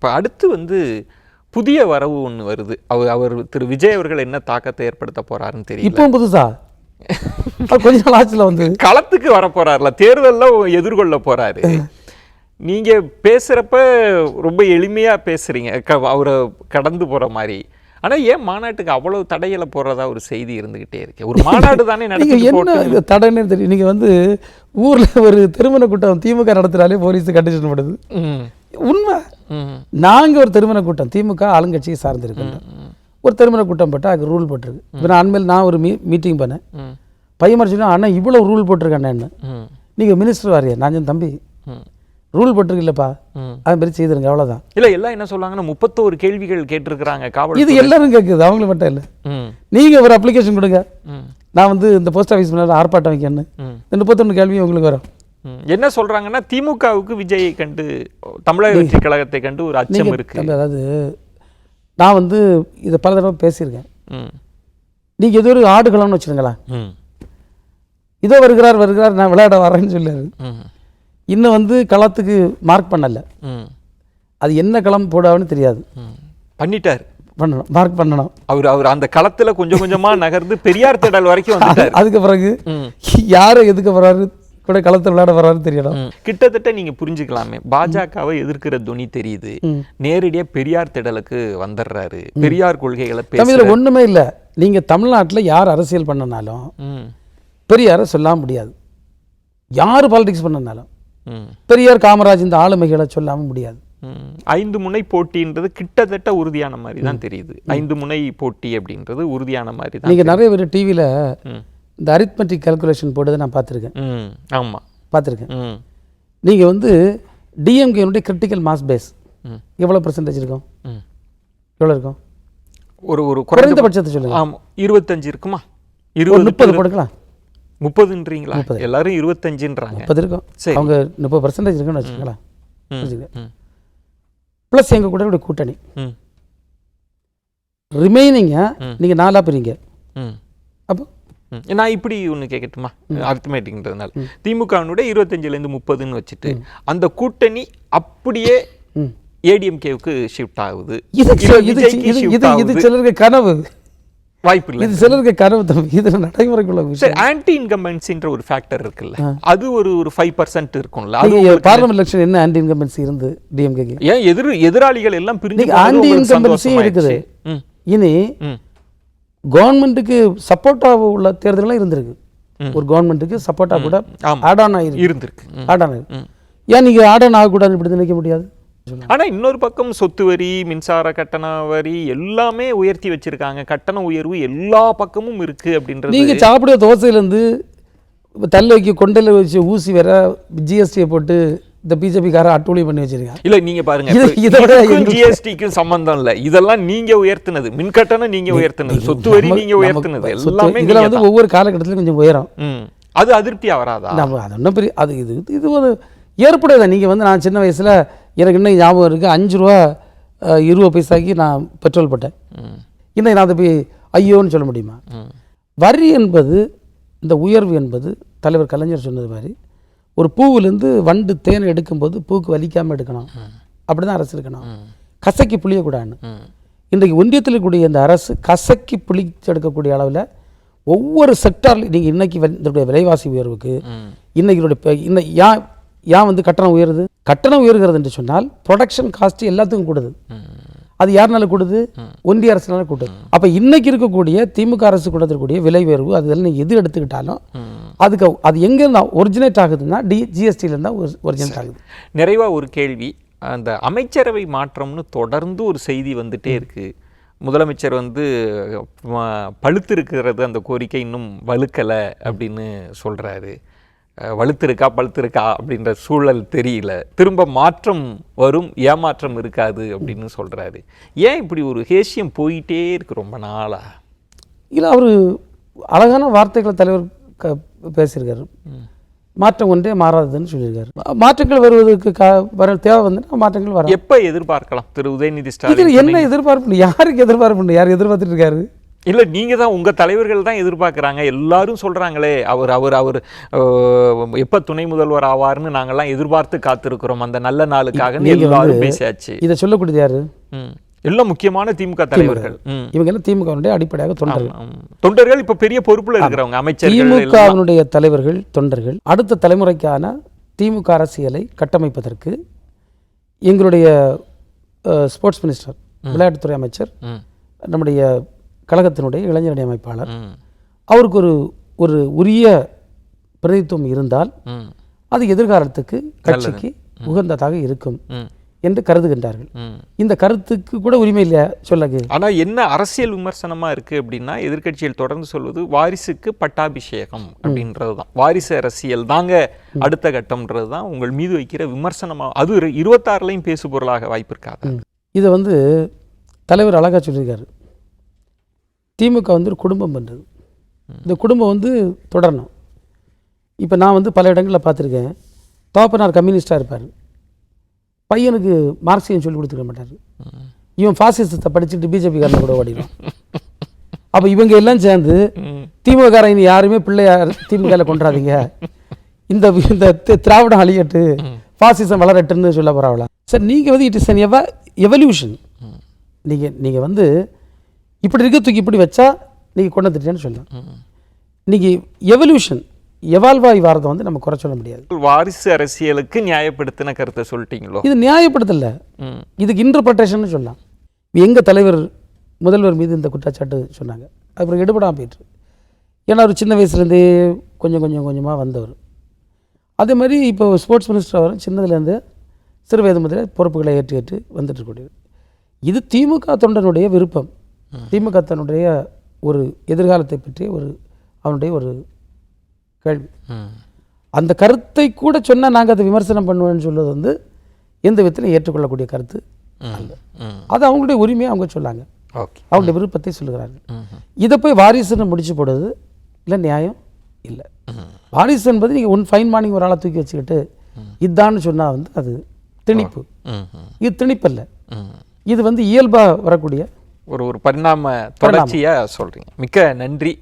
இப்போ அடுத்து வந்து புதிய வரவு ஒன்று வருது. அவர் திரு விஜய் அவர்கள் என்ன தாக்கத்தை ஏற்படுத்த போறாருன்னு தெரியல. இப்போ புதுசா கொஞ்ச நாள் ஆச்சுல வந்து களத்துக்கு வர போறாருல, தேர்தலில் எதிர்கொள்ள போறாரு. நீங்க பேசுறப்ப ரொம்ப எளிமையா பேசுறீங்க, அவரை கடந்து போற மாதிரி. ஆனா ஏன் மாநாட்டுக்கு அவ்வளவு தடையில போறதா ஒரு செய்தி இருந்துகிட்டே இருக்கு? ஒரு மாநாடு தானே என்ன தடைன்னு தெரியும். நீங்க வந்து ஊர்ல ஒரு திருமண கூட்டம் திமுக நடத்துறாலே போலீஸ் கண்டிஷன் பண்ணுது. உண்மை. நாங்க ஒரு திருமண கூட்டம் திமுக ஆளுங்கட்சியை சார்ந்திருக்கோம். ஒரு திருமண கூட்டம் போட்டால் அதுக்கு ரூல் போட்டிருக்கு. இப்போ நான் அண்மையில் நான் ஒரு மீட்டிங் பண்ணேன். பையன் மாதிரி சொன்னா அண்ணா இவ்வளோ ரூல் போட்டிருக்கேன். நீங்கள் மினிஸ்டர் வாரியா? நான் தம்பி ரூல் போட்டிருக்கு இல்லப்பா, அது மாதிரி செய்திருங்க, அவ்வளோதான். இல்லை எல்லாம் என்ன சொல்றாங்கன்னா 31 கேள்விகள் கேட்டிருக்கிறாங்க காவல். இது எல்லாரும் கேட்குது, அவங்களுக்கு மட்டும் இல்லை. நீங்கள் ஒரு அப்ளிகேஷன் கொடுங்க, நான் வந்து இந்த போஸ்ட் ஆஃபீஸ் முன்னாடி ஆர்ப்பாட்டம் வைக்கணும், இந்த 31 கேள்வி உங்களுக்கு வரும். என்ன சொல்றாங்கன்னா திமுகவுக்கு விஜயை கண்டு, தமிழக வெற்றி கழகத்தை கண்டு ஒரு அச்சம் இருக்கு. அதாவது நான் வந்து இதை பல தடவை பேசியிருக்கேன். நீங்க ஏதோ ஒரு ஆடுகளம்னு வச்சுருங்களா, இதோ வருகிறார் நான் விளையாட வரேன்னு சொல்லாரு. இன்னும் வந்து களத்துக்கு மார்க் பண்ணல, அது என்ன களம் போடாதுன்னு தெரியாது. பண்ணிட்டார், பண்ணணும், மார்க் பண்ணணும். அவர் அந்த களத்துல கொஞ்சம் கொஞ்சமா நகர்ந்து பெரியார் திடல் வரைக்கும் வந்துட்டார். அதுக்கு பிறகு யாரை எதுக்கு வர்றாரு கூட களத்தை விளையாட வர்றாரு தெரியணும். கிட்டத்தட்ட நீங்க புரிஞ்சுக்கலாமே, பாஜகவை எதிர்க்கிற துணி தெரியுது, நேரடியா பெரியார் திடலுக்கு வந்துடுறாரு, பெரியார் கொள்கைகளை பேச ஒண்ணுமே இல்லை. நீங்க தமிழ்நாட்டில் யார் அரசியல் பண்ணனாலும் பெரியாரை சொல்ல முடியாது, யாரு பாலிடிக்ஸ் பண்ணனாலும் பெரியார் காமராஜ் இந்த ஆளுமைகளை சொல்லாம முடியாது. 5 முனை போட்டின்றது கிட்டத்தட்ட உறுதியான மாதிரி தான் தெரியுது. 5 முனை போட்டி அப்படின்றது உறுதியான மாதிரி தான். நீங்க நிறைய பேர் டிவியில இந்த அரித்மெட்டிக் கால்குலேஷன் போடுறதை நான் பார்த்துருக்கேன். ஆமாம், பார்த்துருக்கேன். நீங்கள் வந்து டிஎம்கேனுடைய கிரிட்டிக்கல் மாஸ் பேஸ் எவ்வளோ % இருக்கும்? எவ்வளோ இருக்கும்? ஒரு குறைந்தபட்சத்தை சொல்லுங்க. ஆமாம், 25 இருக்குமா? 30 போட்டுக்கலாம். 30ன்றீங்களா? எல்லாரும் 25ன்றாங்க. 30 இருக்கும். அவங்க 30% இருக்குன்னு வச்சுக்கலாம். ப்ளஸ் எங்கள் கூட கூட்டணி ரிமைனிங்க நீங்கள் 4 பிரிங்க. அப்போ நான் இப்படி ஒன்று கேட்கட்டுமா, அரித்மெட்டிக்ன்றதுனால திமுகவினுடைய 25லேருந்து 30ன்னு வச்சுட்டு அந்த கூட்டணி அப்படியே ஏடிஎம்கேவுக்கு ஷிஃப்ட் ஆகுது. இது சிலருக்கு கனவு, வாய்ப்பு இல்லை. இது சிலருக்கு கனவு தம்பி, இது நடைமுறைக்குள்ள விஷயம். ஆன்டி இன்கம்பன்சின்ற ஒரு ஃபேக்டர் இருக்குல்ல, அது ஒரு 5% இருக்கும்ல. அது பார்லிமெண்ட் எலெக்ஷன் என்ன ஆன்டி இன்கம்பன்சி இருந்து டிஎம்கேக்கு? ஏன் எதிராளிகள் எல்லாம் பிரிஞ்சு ஆன்டி இன்கம்பன்சி இருக்குது. இனி கவர்மெண்ட்டுக்கு சப்போர்ட்டாக உள்ள தேர்தலாம் இருந்திருக்கு. ஒரு கவர்மெண்ட்டுக்கு சப்போர்ட்டா கூட ஆட் ஆன் இருந்திருக்கு. ஆட் ஆன் ஏன் நீங்க ஆட் ஆன் ஆகக்கூடாதுன்னு இப்படி நினைக்க முடியாது? ஆனா இன்னொரு பக்கம் சொத்து வரி, மின்சார கட்டண வரி எல்லாமே உயர்த்தி வச்சிருக்காங்க. கட்டண உயர்வு எல்லா பக்கமும் இருக்கு அப்படின்றது. நீங்க சாப்பிடுற தோசையிலேருந்து தல்லைக்கு கொண்டையில் வச்சு ஊசி வேற ஜிஎஸ்டியை போட்டு இந்த பிஜேபிக்கார அட்டூழியம் பண்ணி வச்சிருக்காங்க. இல்ல நீங்க பாருங்க, இதோட ஜிஎஸ்டிக்கும் சம்பந்தம் இல்ல. இதெல்லாம் நீங்க உயர்த்தினது, மின் கட்டணம் நீங்க உயர்த்தினது, சொத்து வரி நீங்க உயர்த்தினது, எல்லாமே இதுல வந்து ஒவ்வொரு காலகட்டத்திலும் கொஞ்சம் உயரம். அது அதிருப்தியா வராதா? அது ஒன்றும் பெரிய அது இது ஒரு ஏற்புடையதான். நீங்க வந்து நான் சின்ன வயசுல எனக்கு இன்னும் ஞாபகம் இருக்கு, 5 ரூபா 20 பைசாக்கு நான் பெட்ரோல் போட்டேன். இன்னும் நான் அதை போய் ஐயோன்னு சொல்ல முடியுமா? வரி என்பது, இந்த உயர்வு என்பது தலைவர் கலைஞர் சொன்னது மாதிரி, ஒரு பூவிலேருந்து வண்டு தேனை எடுக்கும்போது பூக்கு வலிக்காமல் எடுக்கணும், அப்படி தான் அரசு இருக்கணும். கசக்கி புளியக்கூடாதுன்னு. இன்றைக்கு ஒன்றியத்தில் இருக்கக்கூடிய இந்த அரசு கசக்கி புளிச்செடுக்கக்கூடிய அளவில் ஒவ்வொரு செக்டார்லையும் நீங்கள் இன்றைக்கி இதனுடைய விலைவாசி உயர்வுக்கு இன்னைக்கு ஏன் வந்து கட்டணம் உயருது? கட்டணம் உயர்கிறது என்று சொன்னால் ப்ரொடக்ஷன் காஸ்ட் எல்லாத்துக்கும் கூடுது. அது யாருனால கூடுது? ஒன்றிய அரசுனால கூடுது. அப்போ இன்னைக்கு இருக்கக்கூடிய திமுக அரசு கொடுக்கக்கூடிய விலை உயர்வு அதெல்லாம் நீங்கள் எது எடுத்துக்கிட்டாலும் அதுக்கு அது எங்கேருந்து ஒரிஜினேட் ஆகுதுன்னா ஜிஎஸ்டியிலேருந்து தான் ஒரிஜினேட் ஆகுது. நிறைவாக ஒரு கேள்வி, அந்த அமைச்சரவை மாற்றம்னு தொடர்ந்து ஒரு செய்தி வந்துட்டே இருக்கு. முதலமைச்சர் வந்து பழுத்திருக்கிறது, அந்த கோரிக்கை இன்னும் வலுக்கலை அப்படின்னு சொல்கிறாரு. வலுத்திருக்கா பழுத்திருக்கா அப்படின்ற சூழல் தெரியல. திரும்ப மாற்றம் வரும், ஏமாற்றம் இருக்காது அப்படின்னு சொல்கிறாரு. ஏன் இப்படி ஒரு ஹேஷியம் போயிட்டே இருக்கு ரொம்ப நாளா? இல்லை, அவர் அழகான வார்த்தைகளை தலைவர் பேசியிருக்காரு. மாற்றம் ஒன்றே மாறாதுன்னு சொல்லியிருக்காரு. மாற்றங்கள் வருவதற்கு வர தேவை வந்து மாற்றங்கள் வர எப்போ எதிர்பார்க்கலாம்? திரு உதயநிதி ஸ்டாலின் என்ன எதிர்பார்ப்பு? யாருக்கு எதிர்பார்ப்பு? யார் எதிர்பார்த்துட்டு இருக்காரு? இல்லை நீங்கள் தான் உங்கள் தலைவர்கள் தான் எதிர்பார்க்குறாங்க, எல்லாரும் சொல்கிறாங்களே அவர் அவர் அவர் எப்போ துணை முதல்வர் ஆவார்னு நாங்கள்லாம் எதிர்பார்த்து காத்திருக்கிறோம் அந்த நல்ல நாளுக்காக எல்லாரும் பேசியாச்சு. இதை சொல்லக்கூடியது யாரு? எல்லாம் முக்கியமான திமுக தலைவர்கள். இவங்க எல்லாம் திமுகவுடைய அடிப்படையாக தொண்டர்கள் இப்போ பெரிய பொறுப்பில் இருக்கிறவங்க அமைச்சர்கள். திமுகவினுடைய தலைவர்கள் தொண்டர்கள் அடுத்த தலைமுறைக்கான திமுக அரசியலை கட்டமைப்பதற்கு எங்களுடைய ஸ்போர்ட்ஸ் மினிஸ்டர், விளையாட்டுத்துறை அமைச்சர், நம்முடைய கழகத்தினுடைய இளைஞரணி அமைப்பாளர், அவருக்கு ஒரு உரிய பிரதித்துவம் இருந்தால் அது எதிர்காலத்துக்கு கட்சிக்கு உகந்ததாக இருக்கும் என்று கருதுகின்றார்கள். இந்த கருத்துக்கு கூட உரிமை இல்லையா சொல்லுங்க. ஆனால் என்ன அரசியல் விமர்சனமாக இருக்குது அப்படின்னா, எதிர்க்கட்சிகள் தொடர்ந்து சொல்வது வாரிசுக்கு பட்டாபிஷேகம் அப்படின்றது தான், வாரிசு அரசியல் தாங்க அடுத்த கட்டம்ன்றது தான் உங்கள் மீது வைக்கிற விமர்சனமாக. அது 26லையும் பேசு பொருளாக வாய்ப்பு இருக்காது. இதை தலைவர் அழகாக சொல்லியிருக்காரு. திமுக ஒரு குடும்பம் பண்ணுறது, இந்த குடும்பம் தொடரணும். இப்போ நான் பல இடங்களில் பார்த்துருக்கேன், தோப்பனார் கம்யூனிஸ்டாக இருப்பார், பையனுக்கு மார்க்சியம் சொல்லி கொடுத்துக்க மாட்டார், இவன் ஃபாசிசத்தை படிச்சுட்டு பிஜேபிக்காரனை கூட ஓடிடும். அப்போ இவங்க எல்லாம் சேர்ந்து திமுககாரன் யாருமே பிள்ளையார் திமுகவில் கொண்டாதீங்க, இந்த திராவிடம் அழியட்டு, ஃபாசிசம் வளரட்டுன்னு சொல்ல போகிறாங்களா சார்? நீங்கள் இட் இஸ் அன் எவல்யூஷன். நீங்கள் இப்படி இருக்க தூக்கி இப்படி வச்சா நீங்கள் கொண்டு வந்துட்டேன்னு சொல்லலாம். நீங்கள் எவல்யூஷன் எவால்வாய் வாரதை நம்ம குறை சொல்ல முடியாது. வாரிசு அரசியலுக்கு நியாயப்படுத்தின கருத்தை சொல்லிட்டீங்களோ? இது நியாயப்படுத்தல, இதுக்கு இன்டர்பிரட்டேஷன் சொல்லலாம். எங்கள் தலைவர் முதல்வர் மீது இந்த குற்றச்சாட்டு சொன்னாங்க, அப்புறம் எடுபடாமல் போயிட்டு. ஏன்னா அவர் சின்ன வயசுலேருந்தே கொஞ்சமாக வந்தவர். அதே மாதிரி இப்போ ஸ்போர்ட்ஸ் மினிஸ்டர் அவர் சின்னதுலேருந்து சிறு வயது முதலே பொறுப்புகளை ஏற்று வந்துட்டு இருக்கக்கூடியவர். இது திமுக தொண்டனுடைய விருப்பம். திமுக தன்னுடைய ஒரு எதிர்காலத்தை பற்றிய அவனுடைய ஒரு கேள்வி. அந்த கருத்தை கூட சொன்னால் நாங்கள் அதை விமர்சனம் பண்ணுவேன்னு சொல்வது எந்த விதத்திலும் ஏற்றுக்கொள்ளக்கூடிய கருத்து அல்ல. அது அவங்களுடைய உரிமையை அவங்க சொல்லாங்க, அவங்களுடைய விருப்பத்தை சொல்லுகிறார்கள். இதை போய் வாரிசுன்னு முடிச்சு போடுறது இல்லை, நியாயம் இல்லை. வாரிசு என்பது நீங்கள் ஃபைன் மார்னிங் ஒரு ஆளை தூக்கி வச்சுக்கிட்டு இதான்னு சொன்னால் அது திணிப்பு. இது திணிப்பல்ல, இது இயல்பாக வரக்கூடிய ஒரு பரிணாம தொடர்ச்சியாக சொல்கிறீங்க. மிக்க நன்றி.